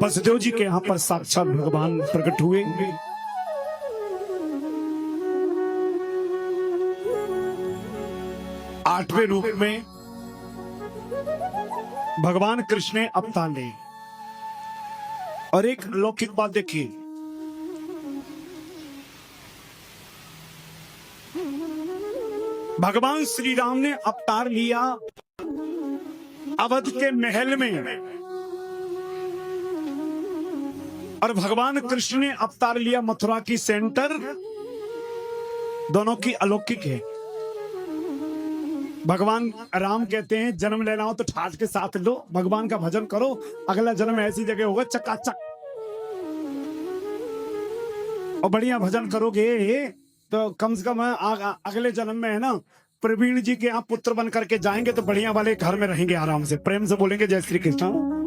वसुदेव जी के यहाँ पर साक्षात भगवान प्रकट हुए। आठवें रूप में भगवान कृष्ण ने अवतार ले। और एक अलौकिक बात देखिए, भगवान श्री राम ने अवतार लिया अवध के महल में, और भगवान कृष्ण ने अवतार लिया मथुरा की सेंटर। दोनों की अलौकिक है। भगवान राम कहते हैं जन्म लेना हो तो ठाठ के साथ लो, भगवान का भजन करो, अगला जन्म ऐसी जगह होगा चकाचक, और बढ़िया भजन करोगे तो कम से कम अगले जन्म में है ना प्रवीण जी के यहाँ पुत्र बन करके जाएंगे तो बढ़िया वाले घर में रहेंगे, आराम से प्रेम से बोलेंगे जय श्री कृष्ण।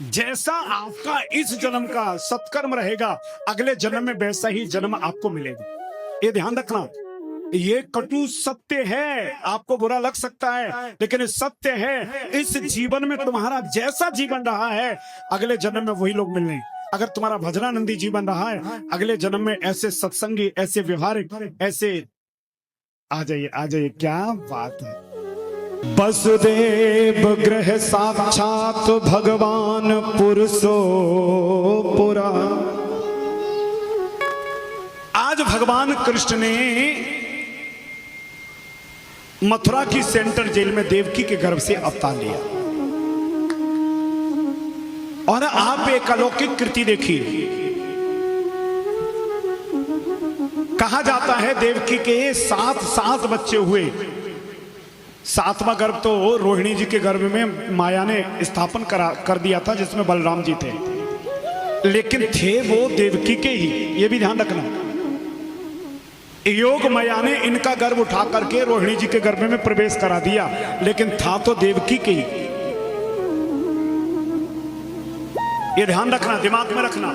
जैसा आपका इस जन्म का सत्कर्म रहेगा, अगले जन्म में वैसा ही जन्म आपको मिलेगा। ये ध्यान रखना, ये कटु सत्य है, आपको बुरा लग सकता है लेकिन सत्य है। इस जीवन में तुम्हारा जैसा जीवन रहा है, अगले जन्म में वही लोग मिलने। अगर तुम्हारा भजनानंदी जीवन रहा है, अगले जन्म में ऐसे सत्संगी, ऐसे व्यवहारिक, ऐसे आ जाइए, क्या बात है। वसुदेव गृह साक्षात भगवान पुरुषो पुरा। आज भगवान कृष्ण ने मथुरा की सेंटर जेल में देवकी के गर्भ से अवतार लिया। और आप एक अलौकिक कृति देखिए। कहा जाता है देवकी के 7 बच्चे हुए। 7वां गर्भ तो रोहिणी जी के गर्भ में माया ने स्थापन कर दिया था, जिसमें बलराम जी थे, लेकिन थे वो देवकी के ही। ये भी ध्यान रखना, योग माया ने इनका गर्भ उठा करके रोहिणी जी के गर्भ में प्रवेश करा दिया, लेकिन था तो देवकी के ही। ये ध्यान रखना, दिमाग में रखना।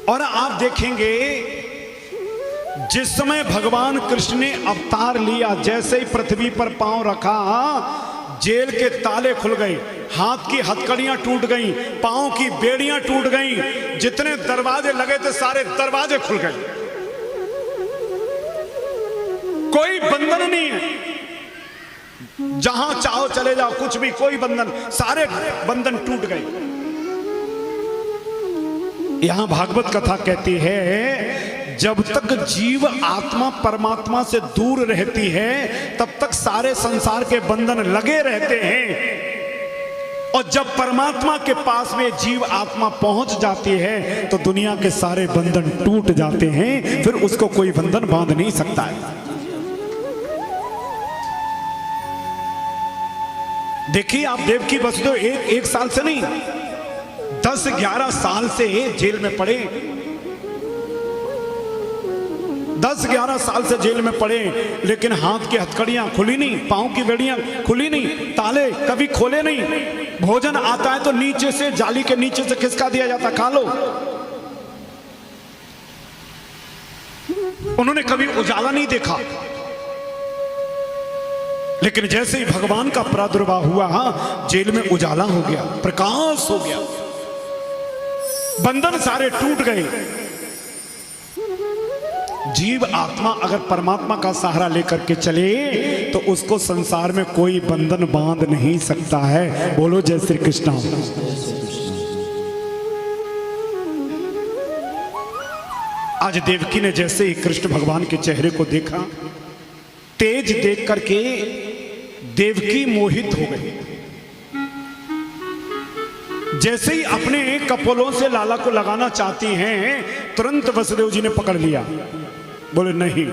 और आप देखेंगे जिस समय भगवान कृष्ण ने अवतार लिया, जैसे ही पृथ्वी पर पांव रखा, जेल के ताले खुल गए, हाथ की हथकड़ियां टूट गईं, पांव की बेड़ियां टूट गईं, जितने दरवाजे लगे थे सारे दरवाजे खुल गए। कोई बंधन नहीं है, जहां चाहो चले जाओ, कुछ भी, कोई बंधन, सारे बंधन टूट गए। यहां भागवत कथा कहती है जब तक जीव आत्मा परमात्मा से दूर रहती है तब तक सारे संसार के बंधन लगे रहते हैं, और जब परमात्मा के पास में जीव आत्मा पहुंच जाती है तो दुनिया के सारे बंधन टूट जाते हैं, फिर उसको कोई बंधन बांध नहीं सकता है। देखिए आप देवकी वसुदेव एक साल से नहीं, 10-11 साल से जेल में पड़े। 10-11 साल से जेल में पड़े, लेकिन हाथ की हथकड़ियां खुली नहीं, पांव की बेड़ियां खुली नहीं, ताले कभी खोले नहीं। भोजन आता है तो नीचे से, जाली के नीचे से खिसका दिया जाता, खा लो। उन्होंने कभी उजाला नहीं देखा, लेकिन जैसे ही भगवान का प्रादुर्भाव हुआ, जेल में उजाला हो गया, प्रकाश हो गया, बंधन सारे टूट गए। जीव आत्मा अगर परमात्मा का सहारा लेकर के चले तो उसको संसार में कोई बंधन बांध नहीं सकता है। बोलो जय श्री कृष्ण। आज देवकी ने जैसे ही कृष्ण भगवान के चेहरे को देखा, तेज देख करके देवकी मोहित हो गई। जैसे ही अपने कपोलों से लाला को लगाना चाहती हैं, तुरंत वसुदेव जी ने पकड़ लिया। बोले नहीं,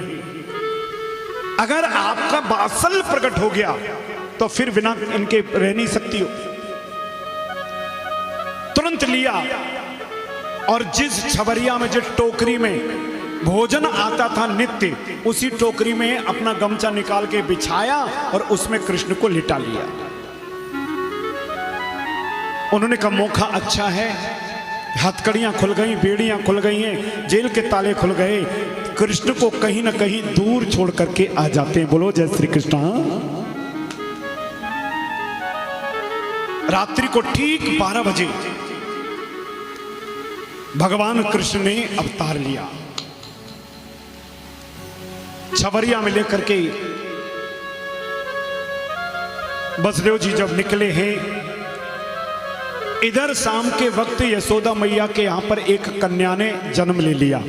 अगर आपका वात्सल्य प्रकट हो गया तो फिर बिना इनके रह नहीं सकती हो। तुरंत लिया, और जिस छबरिया में, जिस टोकरी में भोजन आता था नित्य, उसी टोकरी में अपना गमछा निकाल के बिछाया और उसमें कृष्ण को लिटा लिया। उन्होंने कहा मौका अच्छा है, हथकड़ियां खुल गई, बेड़ियां खुल गई हैं, जेल के ताले खुल गए। कृष्ण को कहीं ना कहीं दूर छोड़ करके आ जाते हैं। बोलो जय श्री कृष्ण। रात्रि को ठीक 12 बजे भगवान कृष्ण ने अवतार लिया। छबरिया में लेकर के बसदेव जी जब निकले हैं, इधर शाम के वक्त यशोदा मैया के यहां पर एक कन्या ने जन्म ले लिया।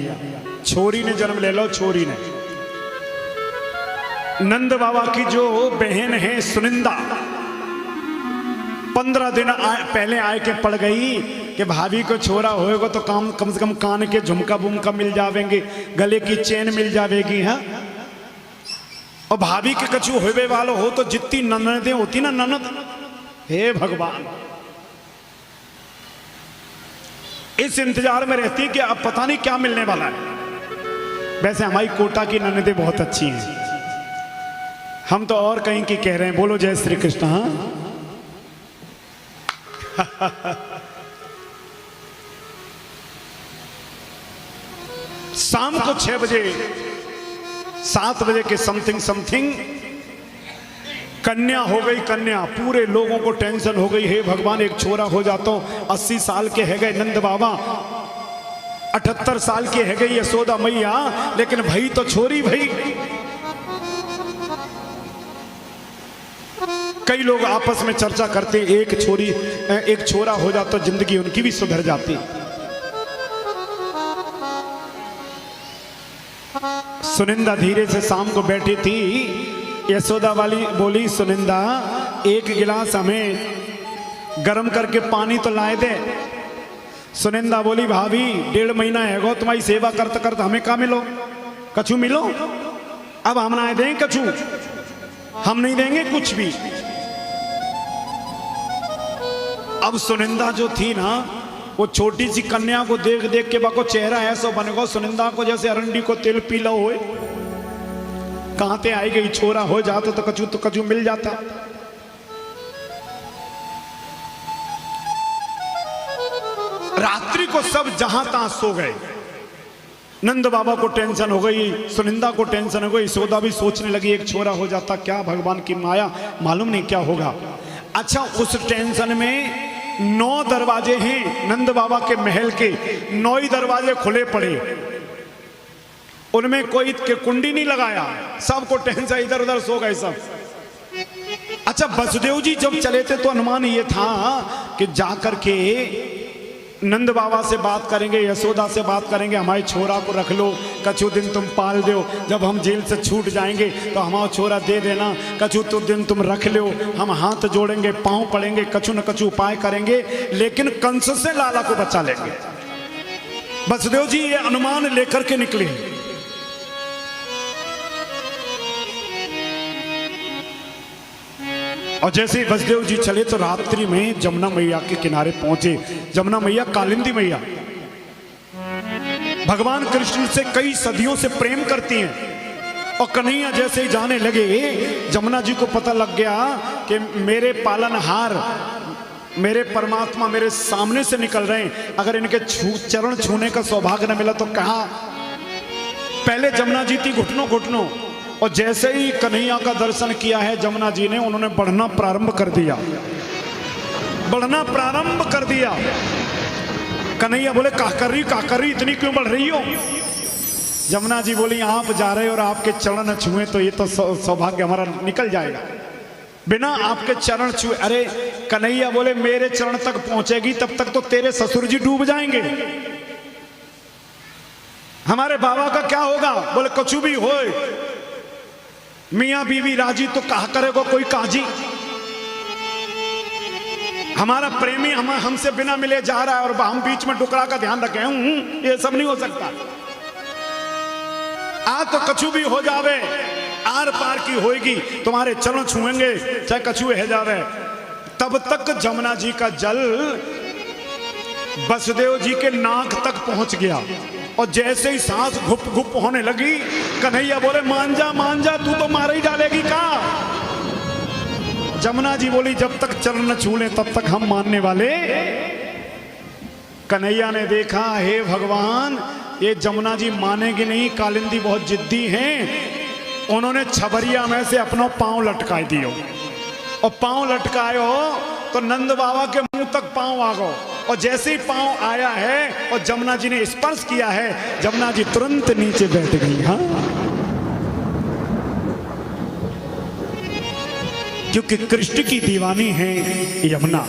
छोरी ने जन्म ले लो, छोरी ने। नंद बाबा की जो बहन है सुनिंदा, 15 दिन पहले आए के पड़ गई कि भाभी को छोरा होएगा तो कम से कम कान के झुमका बुमका मिल जावेंगे, गले की चेन मिल जावेगी। हाँ, और भाभी के कछु होवे वालो हो तो जितनी ननदें होती ना ननद, हे भगवान, इस इंतजार में रहती कि अब पता नहीं क्या मिलने वाला है। वैसे हमारी कोटा की ननदें बहुत अच्छी हैं, हम तो और कहीं की कह रहे हैं। बोलो जय श्री कृष्ण। शाम को 6 बजे 7 बजे के समथिंग कन्या हो गई। कन्या, पूरे लोगों को टेंशन हो गई, हे भगवान एक छोरा हो जाता हूं। 80 साल के है गए नंद बाबा, 78 साल के है गई यशोदा मैया, लेकिन भाई तो छोरी भाई। कई लोग आपस में चर्चा करते, एक छोरा हो जाता तो जिंदगी उनकी भी सुधर जाती। सुनिंदा धीरे से शाम को बैठी थी। यशोदा वाली बोली, सुनिंदा एक गिलास हमें गर्म करके पानी तो लाए दे। सुनिंदा बोली, भाभी 1.5 महीना है गो तुम्हारी सेवा करते करते हमें का मिलो, कछु मिलो। अब हम ना दें कछु, हम नहीं देंगे कुछ भी। अब सुनिंदा जो थी ना, वो छोटी सी कन्या को देख देख के बाको चेहरा ऐसा बनेगा सुनिंदा को जैसे अरंडी को तेल पीला हो। कहां ते आई गई, छोरा हो जाता तो कछु मिल जाता। रात्रि को सब जहां तहां सो गए। नंद बाबा को टेंशन हो गई, सुनिंदा को टेंशन हो गई, यशोदा भी सोचने लगी एक छोरा हो जाता क्या भगवान की माया, मालूम नहीं क्या होगा। अच्छा, उस टेंशन में 9 दरवाजे हैं नंद बाबा के महल के, 9 ही दरवाजे खुले पड़े, उनमें कोई के कुंडी नहीं लगाया, सबको टेंशन, इधर उधर सो गए सब। अच्छा, वसुदेव जी जब चले थे तो अनुमान ये था कि जाकर के नंद बाबा से बात करेंगे, यशोदा से बात करेंगे, हमारे छोरा को रख लो, कछु दिन तुम पाल दो, जब हम जेल से छूट जाएंगे तो हमारा छोरा दे देना, कछु तो दिन तुम रख लो, हम हाथ जोड़ेंगे, पांव पड़ेंगे, कछु न कछु उपाय करेंगे, लेकिन कंस से लाला को बचा लेंगे। वसुदेव जी ये अनुमान लेकर के निकले। और जैसे ही वसुदेव जी चले तो रात्रि में जमुना मैया के किनारे पहुंचे। जमुना मैया कालिंदी मैया भगवान कृष्ण से कई सदियों से प्रेम करती हैं। और कन्हैया जैसे ही जाने लगे, जमुना जी को पता लग गया कि मेरे पालनहार, मेरे परमात्मा मेरे सामने से निकल रहे हैं, अगर इनके चरण छूने का सौभाग्य न मिला तो कहा। पहले जमुना जी थी घुटनों घुटनों, और जैसे ही कन्हैया का दर्शन किया है जमुना जी ने, उन्होंने बढ़ना प्रारंभ कर दिया, बढ़ना प्रारंभ कर दिया। कन्हैया बोले का कर रही इतनी क्यों बढ़ रही हो? जमुना जी बोली, आप जा रहे हो और आपके चरण छुए तो ये तो सौभाग्य हमारा निकल जाएगा, बिना आपके चरण छुए। अरे कन्हैया बोले, मेरे चरण तक पहुंचेगी तब तक तो तेरे ससुर जी डूब जाएंगे, हमारे बाबा का क्या होगा? बोले कुछ भी हो, मियां बीवी राजी तो कहा करेगा कोई काजी, हमारा प्रेमी हमसे बिना मिले जा रहा है और हम बीच में टुकड़ा का ध्यान रखे। ये सब नहीं हो सकता। आज तो कछु भी हो जावे, आर पार की होएगी, तुम्हारे चरण छुएंगे चाहे कछु है जावे। तब तक जमुना जी का जल वसुदेव जी के नाक तक पहुंच गया, और जैसे ही सांस घुप घुप होने लगी, कन्हैया बोले मान जा तू तो मार ही डालेगी का। जमुना जी बोली, जब तक चरण न छू ले तब तक हम मानने वाले कन्हैया ने देखा, हे भगवान ये जमुना जी मानेगी नहीं, कालिंदी बहुत जिद्दी हैं। उन्होंने छबरिया में से अपना पांव लटका दियो और पांव लटकायो तो नंद बाबा के मुंह तक पांव आ गो और जैसे ही पांव आया है और जमुना जी ने स्पर्श किया है, जमुना जी तुरंत नीचे बैठ गई। हाँ, क्योंकि कृष्ण की दीवानी है यमुना।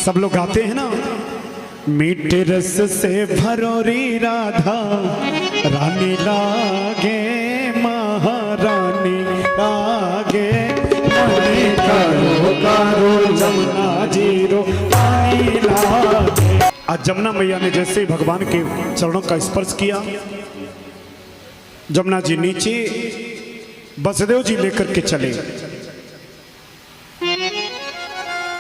सब लोग गाते हैं ना, मीठे रस से भरोरी राधा रानी लागे, महारानी लागे, करो करो जमुना जी रो पानी लागे। आज जमुना मैया ने जैसे भगवान के चरणों का स्पर्श किया, जमुना जी नीचे वसुदेव जी लेकर के चले।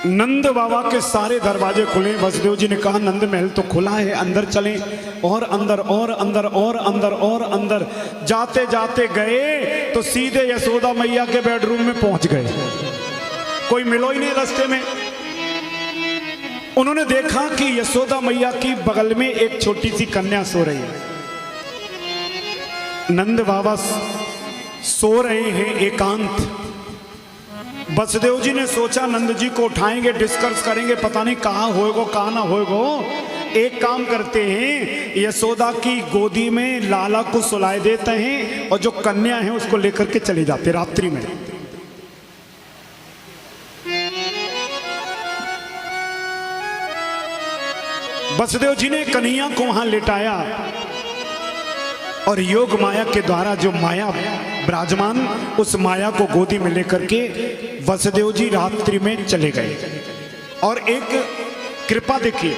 नंद बाबा के सारे दरवाजे खुले। वसुदेव जी ने कहा नंद महल तो खुला है, अंदर चलें। और अंदर और अंदर और अंदर और अंदर जाते जाते गए तो सीधे यशोदा मैया के बेडरूम में पहुंच गए। कोई मिलो ही नहीं रास्ते में। उन्होंने देखा कि यशोदा मैया की बगल में एक छोटी सी कन्या सो रही है। नंद बाबा सो रहे हैं एकांत। वसुदेव जी ने सोचा नंद जी को उठाएंगे, डिस्कस करेंगे, पता नहीं कहाँ होएगो कहाँ ना होएगो। एक काम करते हैं, यशोदा की गोदी में लाला को सुलाए देते हैं और जो कन्या है उसको लेकर के चले जाते रात्रि में। वसुदेव जी ने कन्हैया को वहां लेटाया और योग माया के द्वारा जो माया विराजमान, उस माया को गोदी में लेकर के वसुदेव जी रात्रि में चले गए। और एक कृपा देखिए,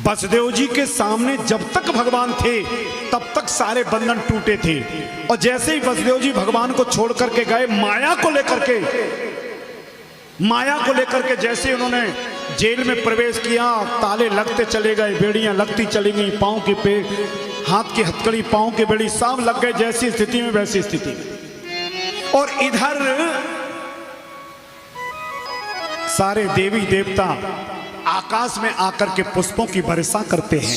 वसुदेव जी के सामने जब तक भगवान थे तब तक सारे बंधन टूटे थे, और जैसे ही वसुदेव जी भगवान को छोड़ करके गए, माया को लेकर के जैसे उन्होंने जेल में प्रवेश किया, ताले लगते चले गए, बेड़ियां लगती चली गई, पांव के पेड़, हाथ की हथकड़ी, पांव के बेड़ी सब लग गए। जैसी स्थिति में वैसी स्थिति। और इधर सारे देवी देवता आकाश में आकर के पुष्पों की वर्षा करते हैं।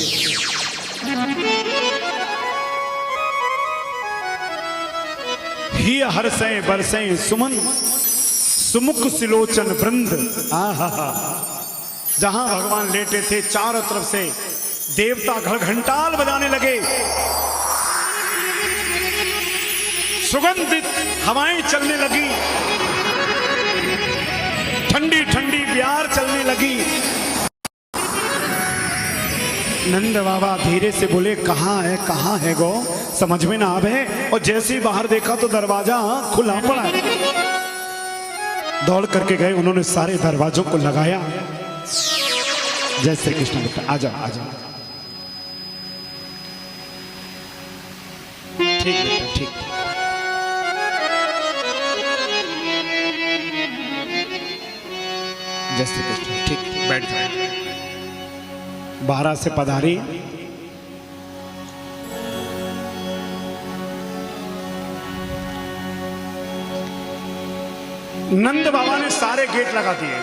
ही हर्षे बरसे सुमन सुमुख सिलोचन वृंद। जहां भगवान लेटे थे चारों तरफ से देवता घंटाल बजाने लगे, सुगंधित हवाएं चलने लगी, ठंडी ठंडी प्यार चलने लगी। नंद बाबा धीरे से बोले कहाँ है गो, समझ में ना आवे। और जैसे ही बाहर देखा तो दरवाजा खुला पड़ा है। दौड़ करके गए, उन्होंने सारे दरवाजों को लगाया। जय श्री कृष्ण बेटा, आजा आजा। ठीक बेटा ठीक। जय श्री कृष्ण, ठीक बैठ जाए। बाहर से पधारी। नंद बाबा ने सारे गेट लगा दिए।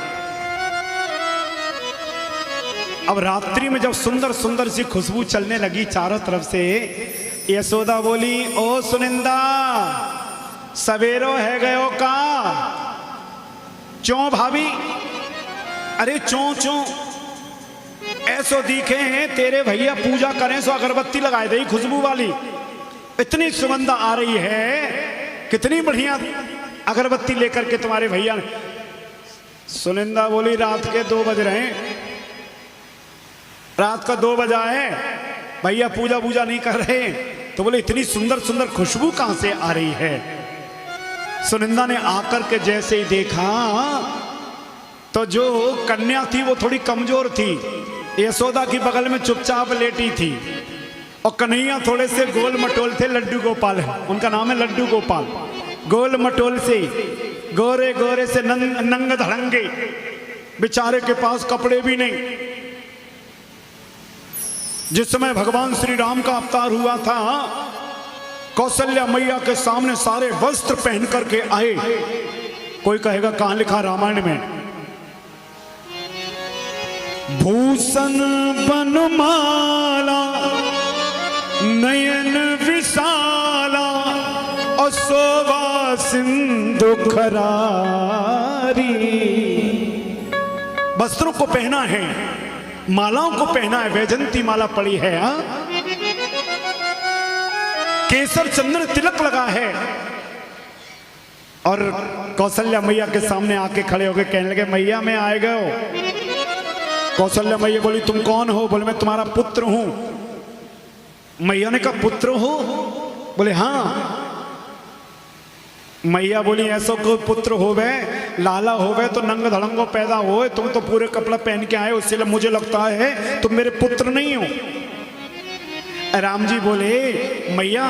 अब रात्रि में जब सुंदर सुंदर सी खुशबू चलने लगी चारों तरफ से, यशोदा बोली, ओ सुनिंदा सवेरो है गयो का? चो भाभी, अरे चो ऐसो दिखे हैं तेरे भैया पूजा करें सो अगरबत्ती लगाए दे खुशबू वाली, इतनी सुगंधा आ रही है, कितनी बढ़िया अगरबत्ती लेकर के तुम्हारे भैया ने। सुनिंदा बोली, रात के 2 बज रहे हैं, रात का 2 बजा है, भैया पूजा पूजा नहीं कर रहे। तो बोले इतनी सुंदर सुंदर खुशबू कहां से आ रही है? सुनिंदा ने आकर के जैसे ही देखा तो जो कन्या थी वो थोड़ी कमजोर थी, यशोदा की बगल में चुपचाप लेटी थी, और कन्हैया थोड़े से गोल मटोल थे, लड्डू गोपाल है उनका नाम है, लड्डू गोपाल। गोल मटोल से, गोरे गोरे से नंग धड़ंगे, बेचारे के पास कपड़े भी नहीं। जिस समय भगवान श्री राम का अवतार हुआ था, कौशल्या मैया के सामने सारे वस्त्र पहन करके आए। कोई कहेगा कहां लिखा रामायण में, भूषण बनमाला नयन विशाला और शोभा सिंधु खरारी। वस्त्रों को पहना है, मालाओं को पहना है, वैजंती माला पड़ी है, केसर चंदन तिलक लगा है। और कौशल्या मैया के सामने आके खड़े हो गए, कहने लगे मैया मैं आए गए हो। कौशल्या मैया बोली तुम कौन हो? बोले मैं तुम्हारा पुत्र हूं। मैया ने कहा पुत्र हो? बोले हाँ। मैया बोली ऐसा कोई पुत्र होवे, लाला होवे तो नंग धड़ंगो पैदा हो, तुम तो पूरे कपड़ा पहन के आए, उससे मुझे लगता है तुम मेरे पुत्र नहीं हो। राम जी बोले मैया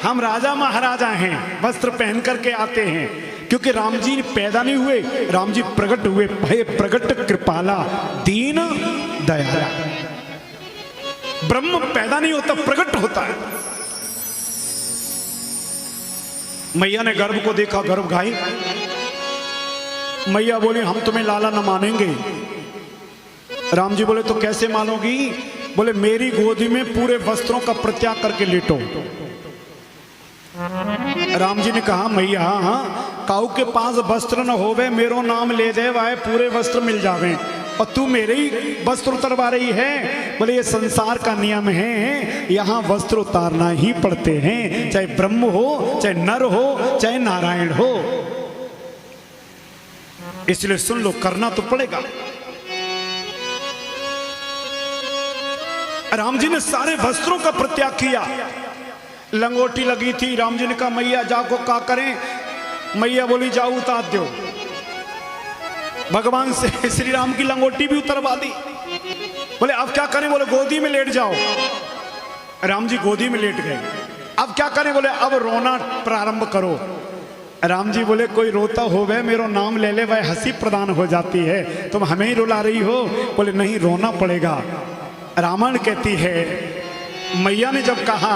हम राजा महाराजा हैं, वस्त्र पहन करके आते हैं, क्योंकि राम जी पैदा नहीं हुए, राम जी प्रकट हुए। भय प्रकट कृपाला दीन दयाला। ब्रह्म पैदा नहीं होता, प्रकट होता है। मैया ने गर्भ को देखा, गर्भ घाई। मैया बोली हम तुम्हें लाला न मानेंगे। राम जी बोले तो कैसे मानोगी? बोले मेरी गोदी में पूरे वस्त्रों का प्रत्याग करके लेटो। राम जी ने कहा मैया काऊ के पास वस्त्र न होवे, मेरो नाम ले जाए वाहे पूरे वस्त्र मिल जावे, और तू मेरे ही वस्त्र उतरवा रही है। बोले ये संसार का नियम है, यहाँ वस्त्र उतारना ही पड़ते हैं, चाहे ब्रह्म हो, चाहे नर हो, चाहे नारायण हो। इसलिए सुन लो, करना तो पड़ेगा। राम जी ने सारे वस्त्रों का प्रत्याग किया। लंगोटी लगी थी, राम जी ने कहा मैया जाओ का करें? मैया बोली जाओ उतार दो। भगवान से श्री राम की लंगोटी भी उतरवा दी। बोले अब क्या करें? बोले गोदी में लेट जाओ। राम जी गोदी में लेट गए। अब क्या करें? बोले अब रोना प्रारंभ करो। राम जी बोले कोई रोता होवे मेरो नाम ले ले, वह हंसी प्रदान हो जाती है, तुम हमें ही रुला रही हो। बोले नहीं रोना पड़ेगा। रामायण कहती है मैया ने जब कहा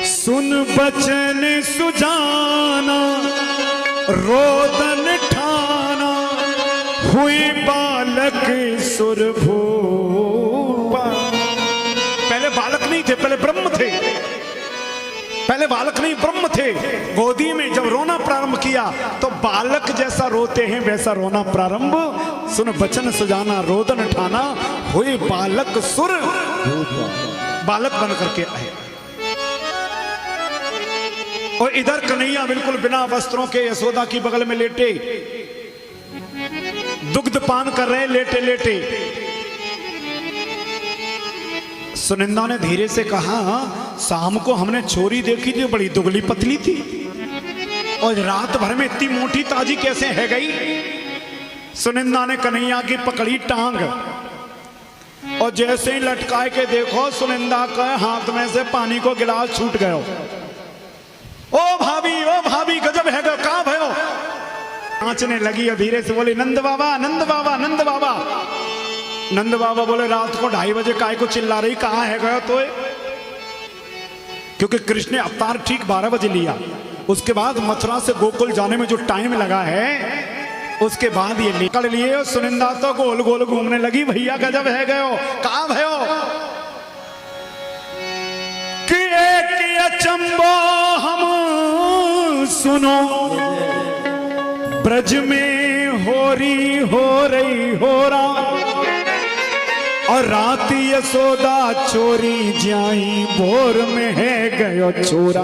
सुन बचन सुजाना रोदन ठाना हुई बालक सुरभूपा। पहले बालक नहीं थे, पहले ब्रह्म थे। पहले बालक नहीं ब्रह्म थे। गोदी में जब रोना प्रारंभ किया तो बालक जैसा रोते हैं वैसा रोना प्रारंभ। सुन बचन सुजाना रोदन ठाना हुए बालक सुर, बालक बन करके आए। और इधर कन्हैया बिल्कुल बिना वस्त्रों के यशोदा की बगल में लेटे, दुग्ध पान कर रहे लेटे लेटे। सुनिंदा ने धीरे से कहा शाम को हमने छोरी देखी थी, बड़ी दुबली पतली थी, और रात भर में इतनी मोटी ताजी कैसे है गई? सुनिंदा ने कन्हैया की पकड़ी टांग, और जैसे ही लटकाए के देखो सुनिंदा के हाथ में से पानी को गिलास छूट गयो। ओ भाभी गजब है गो, कहां भयो? नाचने लगी और धीरे से बोली नंद बाबा नंद बाबा नंद बाबा। नंद बाबा बोले रात को 2:30 बजे काय को चिल्ला रही, कहां है गयो तो? क्योंकि कृष्ण ने अवतार ठीक 12 बजे लिया। उसके बाद मथुरा से गोकुल जाने में जो टाइम लगा है, उसके बाद ये निकल लिए। और सुनिंदा तो गोल गोल घूमने लगी, भैया गजब है गयो, कहां भयो? कि एक अचंबो हम सुनो ब्रज में हो रही हो रहा, और रात यशोदा चोरी जाई भोर में है गयो चोरा।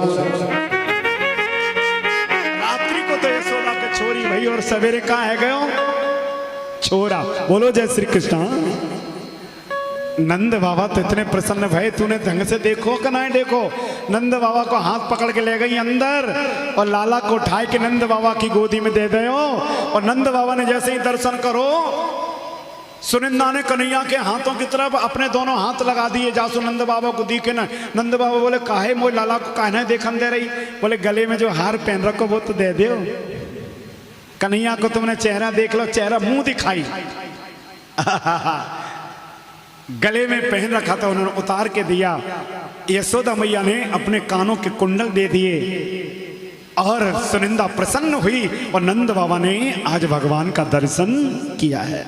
रात्रि को तो यशोदा के चोरी भई, और सवेरे कहाँ है गयो छोरा। बोलो जय श्री कृष्ण। नंद बाबा तो इतने प्रसन्न भय, तूने ढंग से देखो कि नहीं देखो। नंद बाबा को हाथ पकड़ के ले गई अंदर, और लाला को उठाए के नंद बाबा की गोदी में दे दो। और नंद बाबा ने जैसे ही दर्शन करो, सुनिंदा ने कन्हैया के हाथों की तरफ अपने दोनों हाथ लगा दिए। जासु नंद बाबा को दी के ना। नंद बाबा बोले काहे मोय लाला को कहना देखन दे रही? बोले गले में जो हार पहन रखो वो तो दे दो। कन्हैया को तुमने चेहरा देख लो, चेहरा मुंह दिखाई। गले में पहन रखा था, उन्होंने उतार के दिया। यशोदा मैया ने अपने कानों के कुंडल दे दिए, और सुनिंदा प्रसन्न हुई, और नंद बाबा ने आज भगवान का दर्शन किया है।